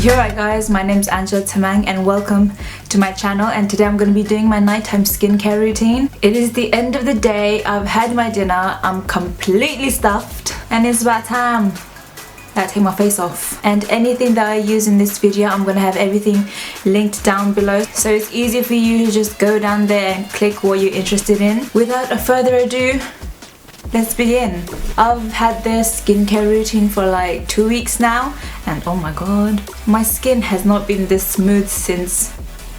You're right guys, my name's Anjila Tamang and welcome to my channel, and today I'm going to be doing my nighttime skincare routine. It is the end of the day, I've had my dinner, I'm completely stuffed and it's about time I take my face off. And anything that I use in this video, I'm going to have everything linked down below, so it's easy for you to just go down there and click what you're interested in. Without further ado, let's begin. I've had this skincare routine for like 2 weeks now, and oh my god, my skin has not been this smooth since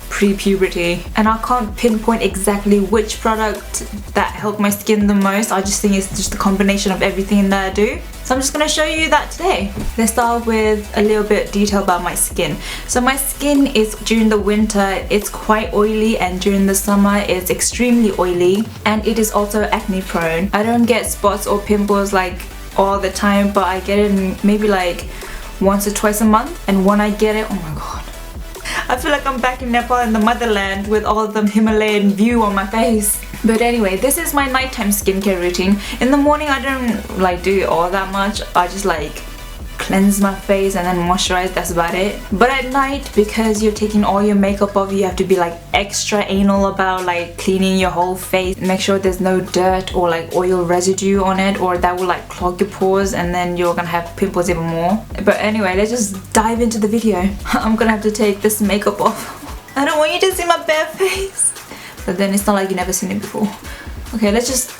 pre-puberty, and I can't pinpoint exactly which product that helped my skin the most. I just think it's just a combination of everything that I do. So I'm just going to show you that today. Let's start with a little bit detail about my skin. So my skin is, during the winter, it's quite oily, and during the summer it's extremely oily, and it is also acne prone. I don't get spots or pimples like all the time, but I get it maybe like once or twice a month, and when I get it, oh my god, I feel like I'm back in Nepal in the motherland with all the Himalayan view on my face. But anyway, this is my nighttime skincare routine. In the morning I don't like do all that much. I just like cleanse my face and then moisturize, that's about it. But at night, because you're taking all your makeup off, you have to be like extra anal about like cleaning your whole face. Make sure there's no dirt or like oil residue on it, or that will like clog your pores and then you're gonna have pimples even more. But anyway, let's just dive into the video. I'm gonna have to take this makeup off. I don't want you to see my bare face. But then it's not like you've never seen it before. Okay, let's just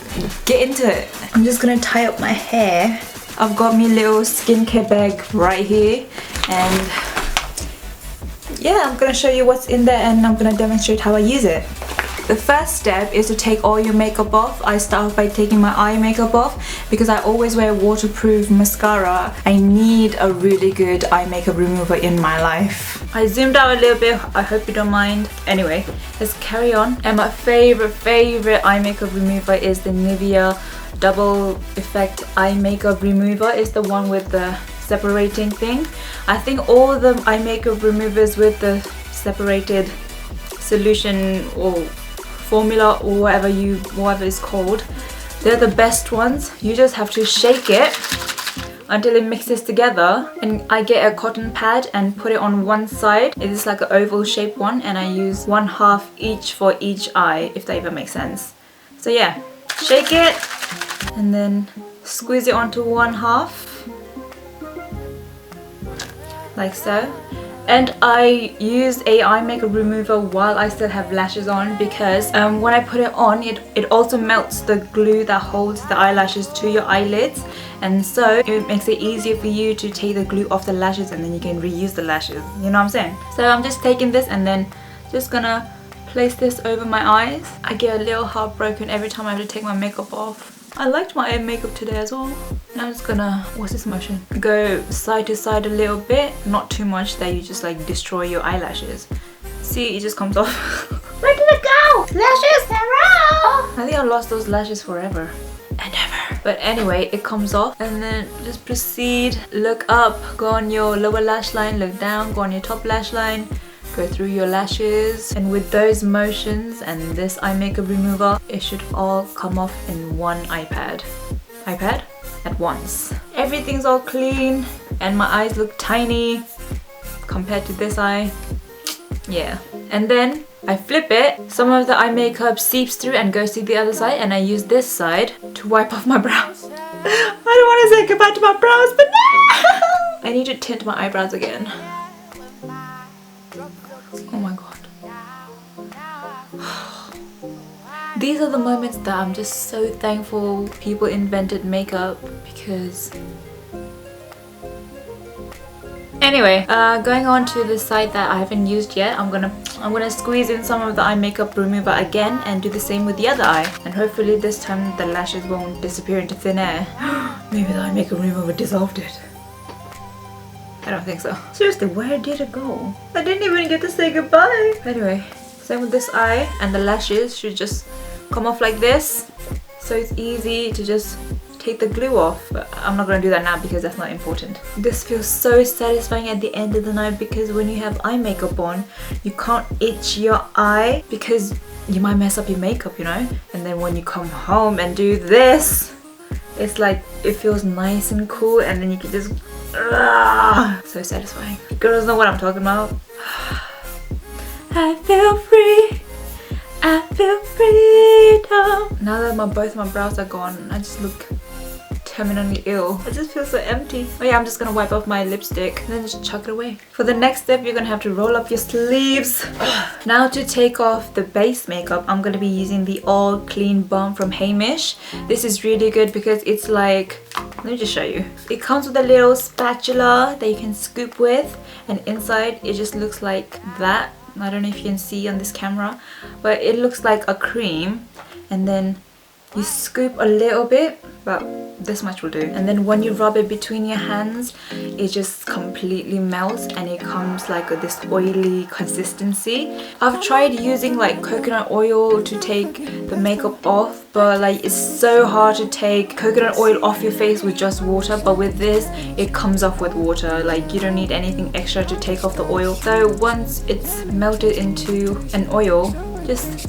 get into it. I'm just gonna tie up my hair. I've got me a little skincare bag right here, and yeah, I'm gonna show you what's in there and I'm gonna demonstrate how I use it. The first step is to take all your makeup off. I start off by taking my eye makeup off because I always wear waterproof mascara. I need a really good eye makeup remover in my life. I zoomed out a little bit, I hope you don't mind. Anyway, let's carry on. And my favorite eye makeup remover is the Nivea Double Effect Eye Makeup Remover. It's the one with the separating thing. I think all the eye makeup removers with the separated solution or formula or whatever it's called, they're the best ones. You just have to shake it until it mixes together, and I get a cotton pad and put it on one side. It is like an oval shaped one, and I use 1/2 each for each eye, if that even makes sense. So yeah, shake it and then squeeze it onto 1/2 like so. And I use a eye makeup remover while I still have lashes on, because when I put it on, it also melts the glue that holds the eyelashes to your eyelids, and so it makes it easier for you to take the glue off the lashes, and then you can reuse the lashes, you know what I'm saying? So I'm just taking this and then just gonna place this over my eyes. I get a little heartbroken every time I have to take my makeup off. I liked my eye makeup today as well. Now I'm just gonna, what's this motion? Go side to side a little bit, not too much that you just like destroy your eyelashes. See, it just comes off. Where did it go? Lashes, Sarah! I think I lost those lashes forever and ever. But anyway, it comes off, and then just proceed. Look up, go on your lower lash line, look down, go on your top lash line, go through your lashes, and with those motions and this eye makeup remover, it should all come off in one iPad at once. Everything's all clean and my eyes look tiny compared to this eye. Yeah, and then I flip it. Some of the eye makeup seeps through and goes to the other side, and I use this side to wipe off my brows. I don't want to say goodbye to my brows, but no! I need to tint my eyebrows again. Oh my god. These are the moments that I'm just so thankful people invented makeup, because... Anyway, going on to the side that I haven't used yet, I'm gonna squeeze in some of the eye makeup remover again and do the same with the other eye. And hopefully this time the lashes won't disappear into thin air. Maybe the eye makeup remover dissolved it. I don't think so. Seriously, where did it go? I didn't even get to say goodbye. Anyway, same with this eye, and the lashes should just come off like this. So it's easy to just take the glue off, but I'm not going to do that now because that's not important. This feels so satisfying at the end of the night, because when you have eye makeup on, you can't itch your eye because you might mess up your makeup, you know? And then when you come home and do this, it's like it feels nice and cool, and then you can just So satisfying. Girls know what I'm talking about. I feel free. I feel freedom. Now that both my brows are gone, I just look terminally ill. I just feel so empty. Oh yeah, I'm just gonna wipe off my lipstick and then just chuck it away. For the next step, you're gonna have to roll up your sleeves. Now to take off the base makeup, I'm gonna be using the All Clean Balm from Hamish. This is really good because it's like, let me just show you. It comes with a little spatula that you can scoop with, and inside it just looks like that. I don't know if you can see on this camera, but it looks like a cream, and then you scoop a little bit, but this much will do. And then when you rub it between your hands, it just completely melts and it comes like this oily consistency. I've tried using like coconut oil to take the makeup off, but like it's so hard to take coconut oil off your face with just water, but with this it comes off with water. Like you don't need anything extra to take off the oil. So once it's melted into an oil, just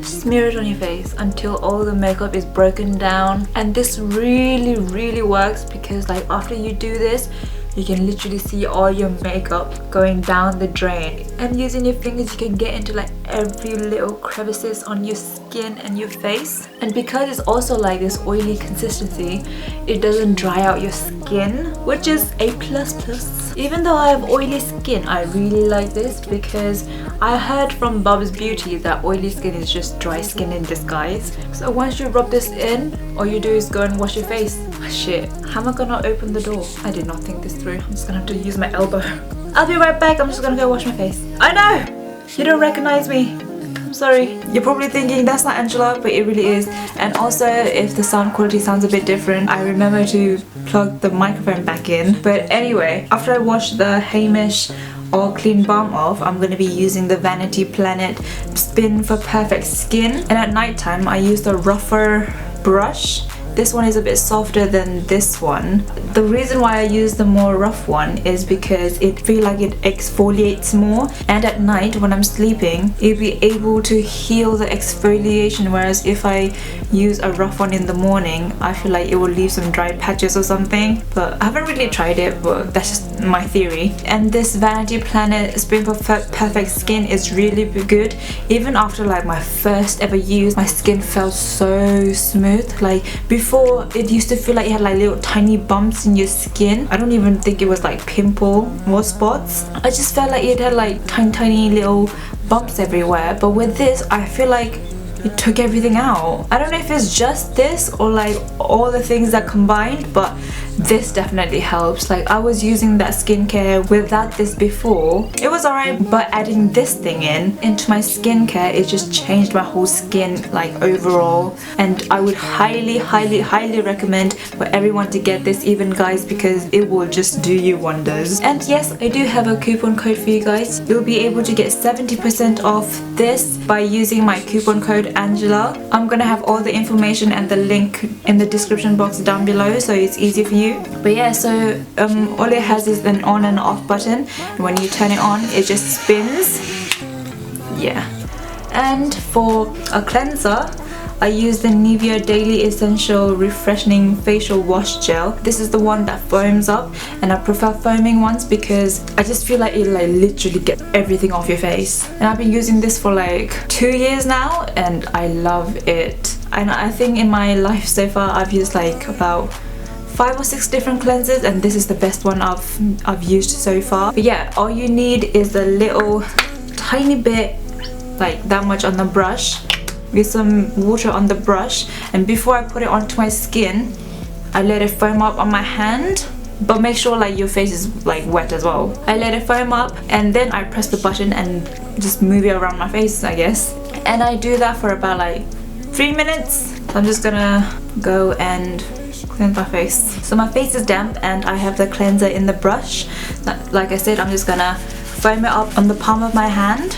smear it on your face until all the makeup is broken down. And this really works because like after you do this, you can literally see all your makeup going down the drain. And using your fingers, you can get into like every little crevices on your skin and your face. And because it's also like this oily consistency, it doesn't dry out your skin, which is a plus. Even though I have oily skin, I really like this because I heard from Bob's Beauty that oily skin is just dry skin in disguise. So once you rub this in, all you do is go and wash your face. Shit, how am I gonna open the door? I did not think this through. I'm just gonna have to use my elbow. I'll be right back. I'm just gonna go wash my face. I know! You don't recognize me. I'm sorry. You're probably thinking that's not Angela, but it really is. And also, if the sound quality sounds a bit different, I remember to plug the microphone back in. But anyway, after I wash the Hamish All Clean Balm off, I'm going to be using the Vanity Planet Spin for Perfect Skin. And at night time, I used a rougher brush. This one is a bit softer than this one. The reason why I use the more rough one is because it feels like it exfoliates more, and at night when I'm sleeping it'll be able to heal the exfoliation, whereas if I use a rough one in the morning I feel like it will leave some dry patches or something. But I haven't really tried it, but that's just my theory. And this Vanity Planet Spin for Perfect Skin is really good. Even after like my first ever use, my skin felt so smooth. Like before, it used to feel like you had like little tiny bumps in your skin. I don't even think it was like pimple or spots. I just felt like it had like tiny little bumps everywhere. But with this, I feel like it took everything out. I don't know if it's just this or like all the things that combined, but this definitely helps. Like I was using that skincare without this before. It was alright, but adding this thing into my skincare, it just changed my whole skin like overall. And I would highly recommend for everyone to get this, even guys, because it will just do you wonders. And yes, I do have a coupon code for you guys. You'll be able to get 70% off this by using my coupon code Angela. I'm gonna have all the information and the link in the description box down below, so it's easy for you. But yeah, so all it has is an on and off button. When you turn it on, it just spins. Yeah. And for a cleanser, I use the Nivea Daily Essential Refreshing Facial Wash Gel. This is the one that foams up, and I prefer foaming ones because I just feel like it like literally gets everything off your face. And I've been using this for like 2 years now and I love it. And I think in my life so far I've used like about 5 or 6 different cleansers, and this is the best one I've used so far. But yeah, all you need is a little tiny bit, like that much on the brush, with some water on the brush, and before I put it onto my skin I let it foam up on my hand. But make sure like your face is like wet as well. I let it foam up and then I press the button and just move it around my face, I guess. And I do that for about like 3 minutes. So I'm just gonna go and cleanse my face. So my face is damp and I have the cleanser in the brush. Like I said, I'm just gonna foam it up on the palm of my hand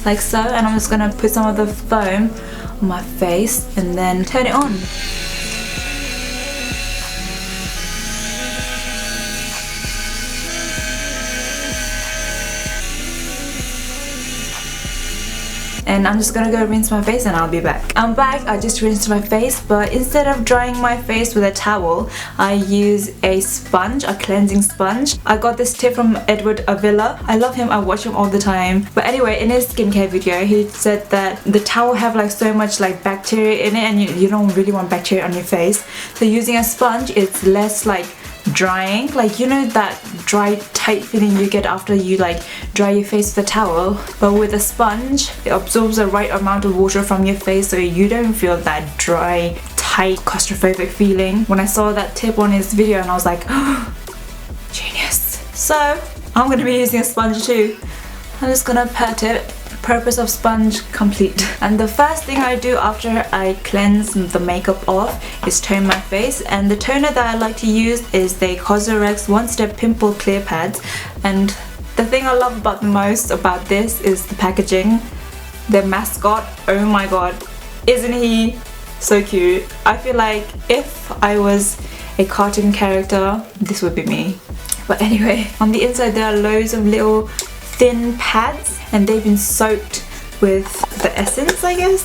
like so, and I'm just gonna put some of the foam on my face and then turn it on. and I'm just gonna go rinse my face and I'll be back. I'm back. I just rinsed my face, but instead of drying my face with a towel, I use a sponge, a cleansing sponge. I got this tip from Edward Avila. I love him. I watch him all the time. But anyway, in his skincare video, he said that the towel have like so much like bacteria in it, and you don't really want bacteria on your face. So using a sponge, it's less like drying, like you know that dry tight feeling you get after you like dry your face with a towel, but with a sponge it absorbs the right amount of water from your face, so you don't feel that dry, tight, claustrophobic feeling. When I saw that tip on his video, and I was like, oh, genius. So I'm gonna be using a sponge too. I'm just gonna pat it. Purpose of sponge complete. And the first thing I do after I cleanse the makeup off is tone my face, and the toner that I like to use is the Cosrx One Step Pimple Clear Pads. And the thing I love about the most about this is the packaging. The mascot, oh my god, isn't he so cute? I feel like if I was a cartoon character, this would be me. But anyway, on the inside there are loads of little thin pads, and they've been soaked with the essence, I guess,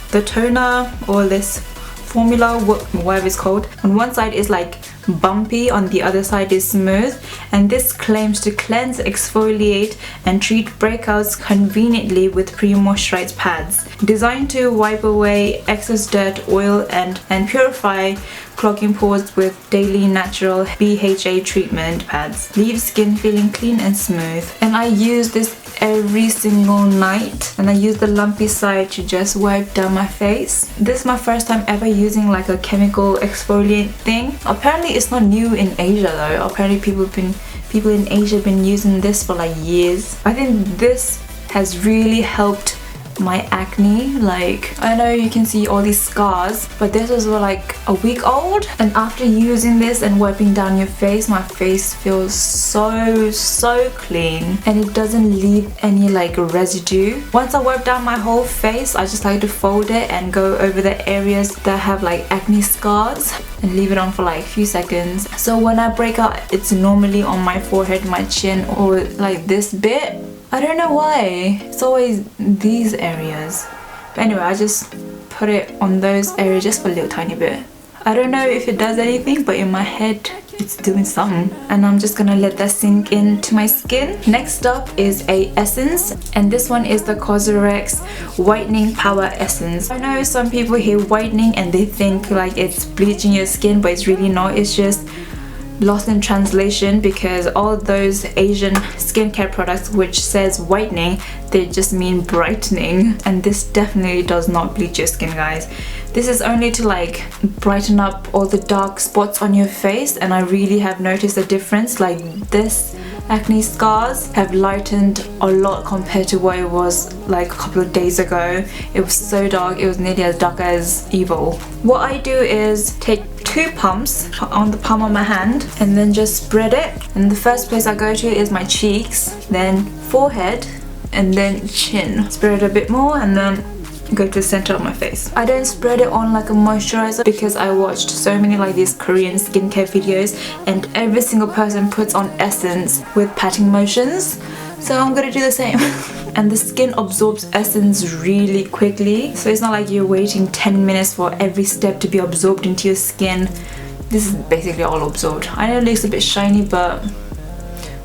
the toner, or this formula, whatever it's called. On one side is like bumpy, on the other side is smooth, and this claims to cleanse, exfoliate and treat breakouts conveniently with pre-moisturized pads. Designed to wipe away excess dirt, oil and purify clogging pores with daily natural BHA treatment pads. Leave skin feeling clean and smooth. And I use this every single night, and I use the lumpy side to just wipe down my face. This is my first time ever using like a chemical exfoliant thing. Apparently it's not new in Asia though. Apparently people in Asia have been using this for like years. I think this has really helped my acne. Like, I know you can see all these scars, but this was like a week old, and after using this and wiping down your face, my face feels so clean, and it doesn't leave any like residue. Once I wipe down my whole face, I just like to fold it and go over the areas that have like acne scars and leave it on for like a few seconds. So when I break out, it's normally on my forehead, my chin, or like this bit. I don't know why, it's always these areas. But anyway, I just put it on those areas just for a little tiny bit. I don't know if it does anything, but in my head it's doing something. And I'm just gonna let that sink into my skin. Next up is a essence, and this one is the Cosrx Whitening Power Essence. I know some people hear whitening and they think like it's bleaching your skin, but it's really not. It's just lost in translation, because all those Asian skincare products which says whitening, they just mean brightening, and this definitely does not bleach your skin, guys. This is only to like brighten up all the dark spots on your face, and I really have noticed a difference. Like this acne scars have lightened a lot compared to what it was like a couple of days ago. It was so dark, it was nearly as dark as evil. What I do is take 2 pumps on the palm of my hand and then just spread it. And the first place I go to is my cheeks, then forehead, and then chin. Spread it a bit more and then go to the center of my face. I don't spread it on like a moisturizer, because I watched so many like these Korean skincare videos, and every single person puts on essence with patting motions. So I'm gonna do the same. And the skin absorbs essence really quickly, so it's not like you're waiting 10 minutes for every step to be absorbed into your skin. This is basically all absorbed. I know it looks a bit shiny, but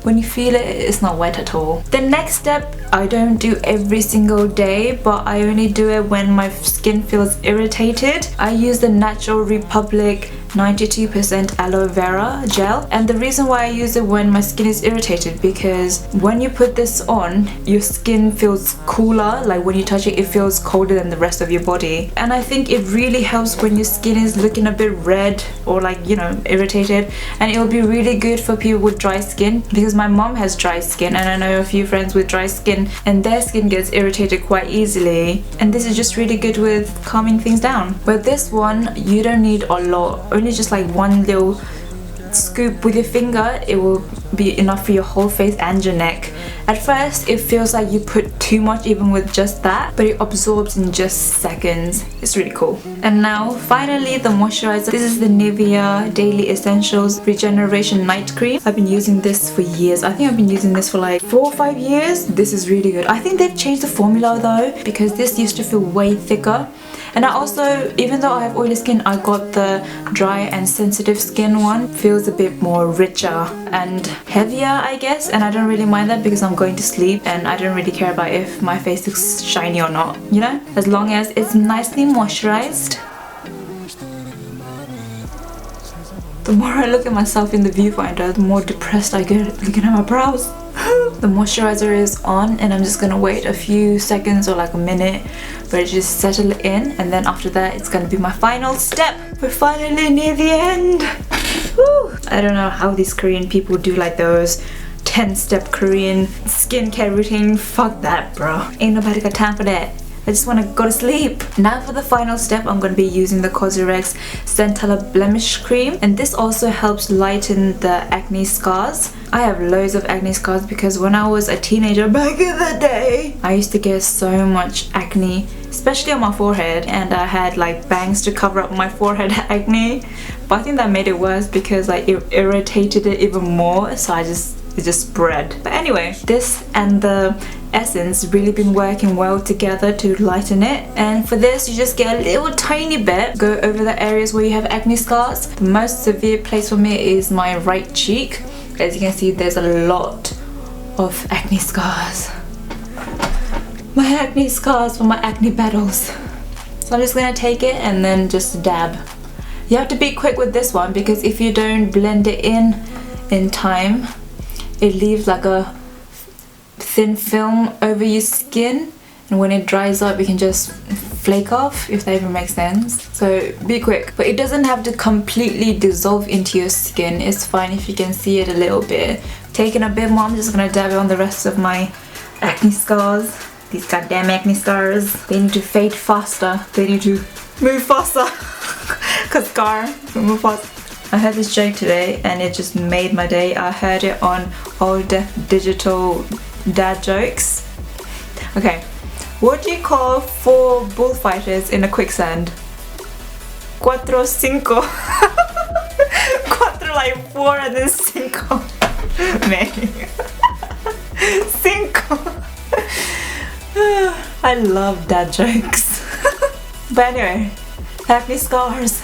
when you feel it, it's not wet at all. The next step I don't do every single day, but I only do it when my skin feels irritated. I use the Natural Republic 92% aloe vera gel, and the reason why I use it when my skin is irritated, because when you put this on, your skin feels cooler. Like when you touch it, it feels colder than the rest of your body, and I think it really helps when your skin is looking a bit red or like, you know, irritated. And it will be really good for people with dry skin, because my mom has dry skin, and I know a few friends with dry skin, and their skin gets irritated quite easily, and this is just really good with calming things down. But this one, you don't need a lot, only just like one little scoop with your finger. It will be enough for your whole face and your neck. At first it feels like you put too much even with just that, but it absorbs in just seconds. It's really cool. And now finally the moisturizer. This is the Nivea Daily Essentials Regeneration Night Cream. I've been using this for years. I think I've been using this for like 4 or 5 years. This is really good. I think they've changed the formula though, because this used to feel way thicker. And I also, even though I have oily skin, I got the dry and sensitive skin one. Feels a bit more richer and heavier, I guess. And I don't really mind that because I'm going to sleep and I don't really care about if my face looks shiny or not, you know? As long as it's nicely moisturized. The more I look at myself in the viewfinder, the more depressed I get looking at my brows. The moisturizer is on and I'm just gonna wait a few seconds or like a minute for it to just settle in, and then after that it's gonna be my final step. We're finally near the end. Woo. I don't know how these Korean people do like those 10-step Korean skincare routine. Fuck that, bro. Ain't nobody got time for that. I just want to go to sleep. Now for the final step, I'm going to be using the Cosrx Centella Blemish Cream, and this also helps lighten the acne scars. I have loads of acne scars because when I was a teenager back in the day, I used to get so much acne, especially on my forehead, and I had like bangs to cover up my forehead acne, but I think that made it worse because like it irritated it even more, so it just spread. But anyway, this and the essence really been working well together to lighten it, and for this you just get a little tiny bit, go over the areas where you have acne scars. The most severe place for me is my right cheek. As you can see, there's a lot of acne scars. My acne scars from my acne battles. So I'm just gonna take it and then just dab. You have to be quick with this one because if you don't blend it in time, it leaves like a thin film over your skin, and when it dries up it can just flake off, if that even makes sense. So be quick, but it doesn't have to completely dissolve into your skin. It's fine if you can see it a little bit. Taking a bit more, I'm just gonna dab it on the rest of my acne scars. These goddamn acne scars, they need to fade faster. They need to move faster. Cause scar, move faster. I heard this joke today and it just made my day. I heard it on Old Digital Dad Jokes. Okay, what do you call 4 bullfighters in a quicksand? Cuatro, cinco. Cuatro like 4 and then cinco. Man. Cinco. I love dad jokes. But anyway, acne scars,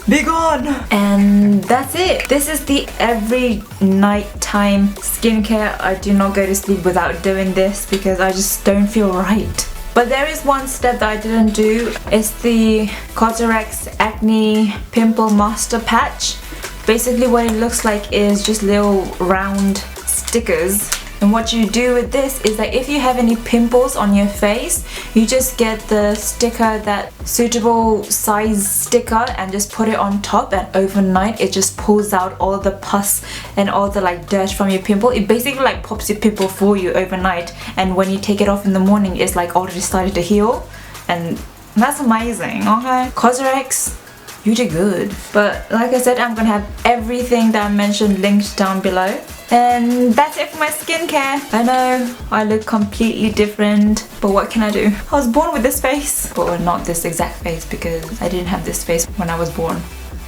be gone! And that's it. This is the every nighttime skincare. I do not go to sleep without doing this because I just don't feel right. But there is one step that I didn't do. It's the Cosrx Acne Pimple Master Patch. Basically what it looks like is just little round stickers. And what you do with this is that if you have any pimples on your face, you just get the sticker, that suitable size sticker, and just put it on top, and overnight it just pulls out all the pus and all the like dirt from your pimple. It basically like pops your pimple for you overnight, and when you take it off in the morning it's like already started to heal, and that's amazing. Okay, Cosrx, you did good. But like I said, I'm gonna have everything that I mentioned linked down below. And that's it for my skincare. I know I look completely different, but what can I do? I was born with this face. But not this exact face, because I didn't have this face when I was born.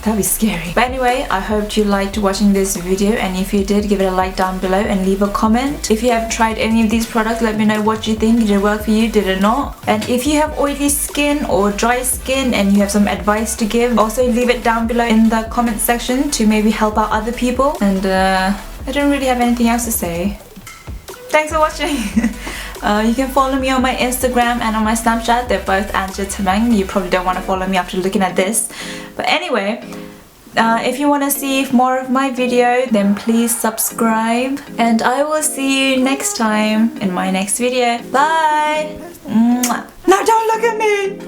That'd be scary. But anyway, I hope you liked watching this video, and if you did, give it a like down below and leave a comment. If you have tried any of these products, let me know what you think. Did it work for you? Did it not? And if you have oily skin or dry skin and you have some advice to give, also leave it down below in the comment section to maybe help out other people. And I don't really have anything else to say. Thanks for watching. You can follow me on my Instagram and on my Snapchat. They're both ANJILA TAMANG. You probably don't want to follow me after looking at this. But anyway, if you want to see more of my video, then please subscribe. And I will see you next time in my next video. Bye! Mwah. Now don't look at me!